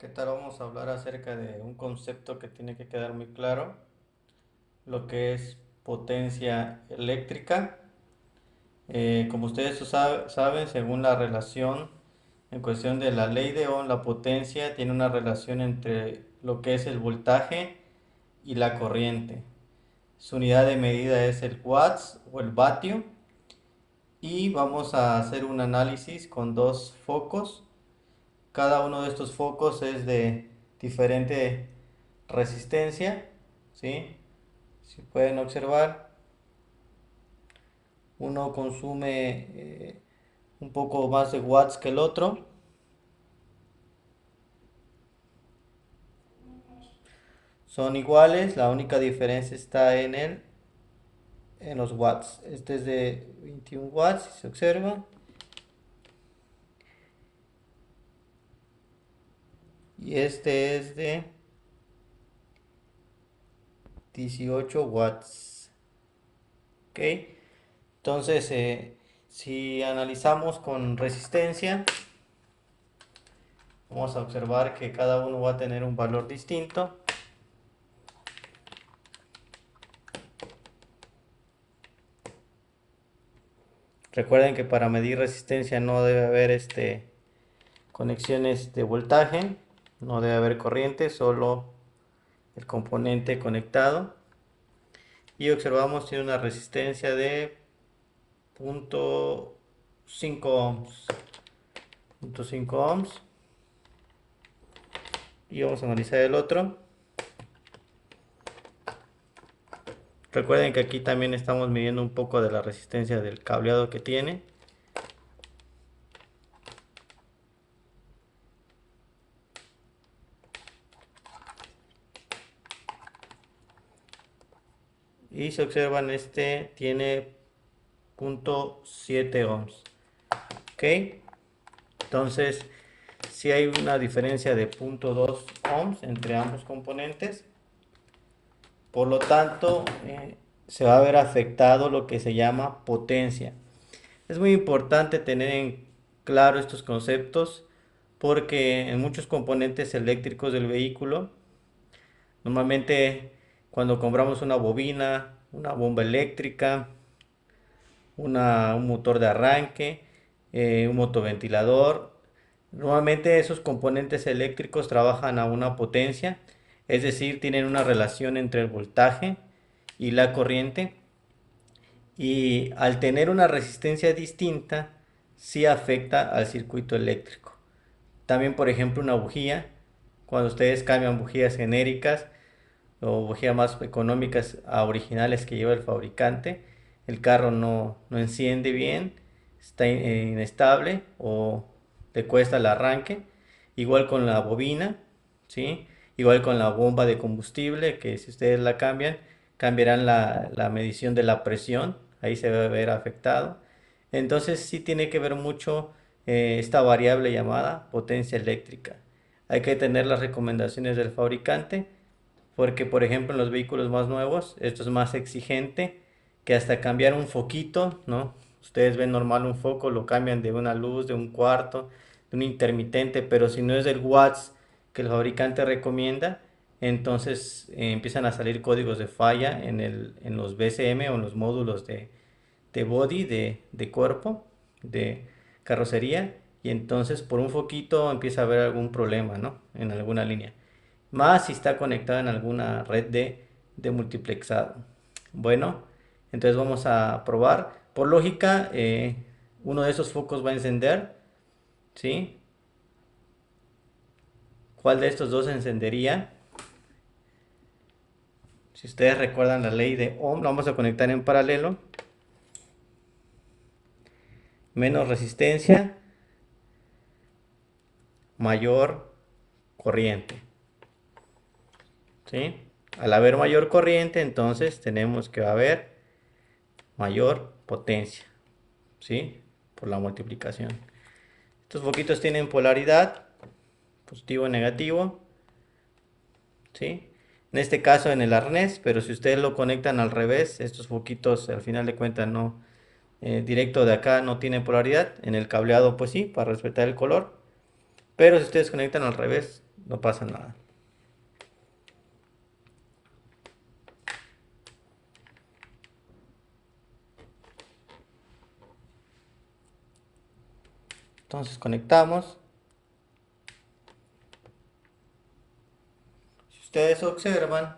¿Qué tal? Vamos a hablar acerca de un concepto que tiene que quedar muy claro, lo que es potencia eléctrica. Como ustedes saben, según la relación en cuestión de la ley de Ohm, la potencia tiene una relación entre lo que es el voltaje y la corriente. Su unidad de medida es el watts o el vatio y vamos a hacer un análisis con dos focos. Cada uno de estos focos es de diferente resistencia, ¿sí? Si pueden observar, uno consume un poco más de watts que el otro. Son iguales, la única diferencia está en los watts. Este es de 21 watts, si se observa. Y este es de 18 watts. ¿Ok? Entonces, si analizamos con resistencia, vamos a observar que cada uno va a tener un valor distinto. Recuerden que para medir resistencia no debe haber conexiones de voltaje, no debe haber corriente, solo el componente conectado. Y observamos tiene una resistencia de 0.5 ohms. 0.5 ohms. Y vamos a analizar el otro. Recuerden que aquí también estamos midiendo un poco de la resistencia del cableado que tiene. Y se observan, este tiene 0.7 ohms. Ok, entonces si hay una diferencia de 0.2 ohms entre ambos componentes. Por lo tanto, se va a ver afectado lo que se llama potencia. Es muy importante tener en claro estos conceptos porque en muchos componentes eléctricos del vehículo, normalmente cuando compramos una bobina, una bomba eléctrica, un motor de arranque, un motoventilador, normalmente esos componentes eléctricos trabajan a una potencia, es decir, tienen una relación entre el voltaje y la corriente, y al tener una resistencia distinta, sí afecta al circuito eléctrico. También, por ejemplo, una bujía, cuando ustedes cambian bujías genéricas o bujías más económicas a originales que lleva el fabricante, el carro no enciende bien, está inestable o le cuesta el arranque. Igual con la bobina, ¿sí? Igual con la bomba de combustible, que si ustedes la cambian, cambiarán la medición de la presión, ahí se va a ver afectado. Entonces sí tiene que ver mucho esta variable llamada potencia eléctrica. Hay que tener las recomendaciones del fabricante porque, por ejemplo, en los vehículos más nuevos, esto es más exigente que hasta cambiar un foquito, ¿no? Ustedes ven normal un foco, lo cambian de una luz, de un cuarto, de un intermitente, pero si no es del watts que el fabricante recomienda, entonces empiezan a salir códigos de falla en los BCM o en los módulos de body, de cuerpo, de carrocería, y entonces por un foquito empieza a haber algún problema, ¿no? En alguna línea. Más si está conectada en alguna red de multiplexado. Bueno, entonces vamos a probar. Por lógica, uno de esos focos va a encender, ¿sí? ¿Cuál de estos dos encendería? Si ustedes recuerdan la ley de Ohm, lo vamos a conectar en paralelo. Menos resistencia, mayor corriente, ¿sí? Al haber mayor corriente, entonces tenemos que haber mayor potencia, ¿sí? Por la multiplicación. Estos foquitos tienen polaridad, positivo o negativo, ¿sí? En este caso en el arnés, pero si ustedes lo conectan al revés, estos foquitos al final de cuentas no, directo de acá no tiene polaridad, en el cableado pues sí, para respetar el color, pero si ustedes conectan al revés, no pasa nada. Entonces conectamos. Si ustedes observan,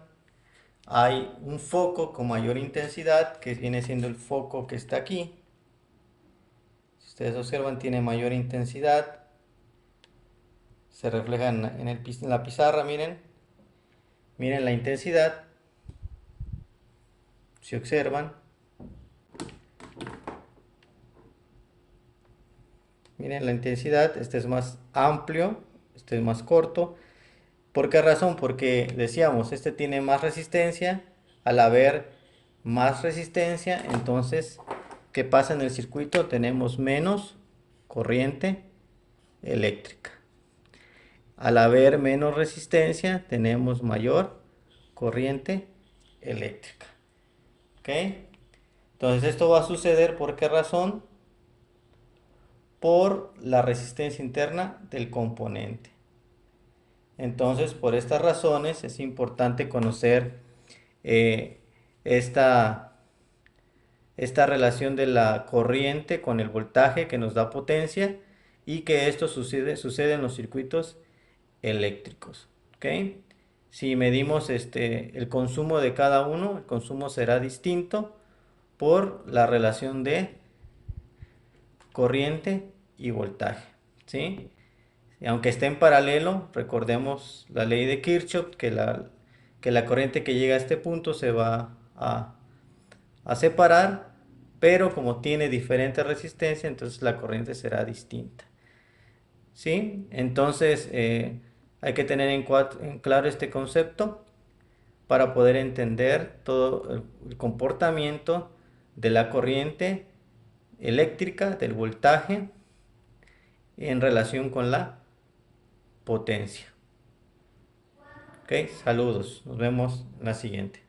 hay un foco con mayor intensidad que viene siendo el foco que está aquí. Si ustedes observan, tiene mayor intensidad. Se refleja en la pizarra, miren. Miren la intensidad. Si observan, miren la intensidad. Este es más amplio, este es más corto. ¿Por qué razón? Porque decíamos, este tiene más resistencia. Al haber más resistencia, entonces, ¿qué pasa en el circuito? Tenemos menos corriente eléctrica. Al haber menos resistencia, tenemos mayor corriente eléctrica. ¿Ok? Entonces, esto va a suceder, ¿por qué razón? Por la resistencia interna del componente. Entonces, por estas razones es importante conocer eh, esta, esta relación de la corriente con el voltaje que nos da potencia y que esto sucede en los circuitos eléctricos. ¿Ok? Si medimos el consumo de cada uno, el consumo será distinto por la relación de corriente y voltaje. ¿Sí? Y aunque esté en paralelo, recordemos la ley de Kirchhoff, que la corriente que llega a este punto se va a separar, pero como tiene diferente resistencia, entonces la corriente será distinta. ¿Sí? Entonces hay que tener en claro este concepto para poder entender todo el comportamiento de la corriente eléctrica, del voltaje, en relación con la potencia. Ok, saludos. Nos vemos en la siguiente.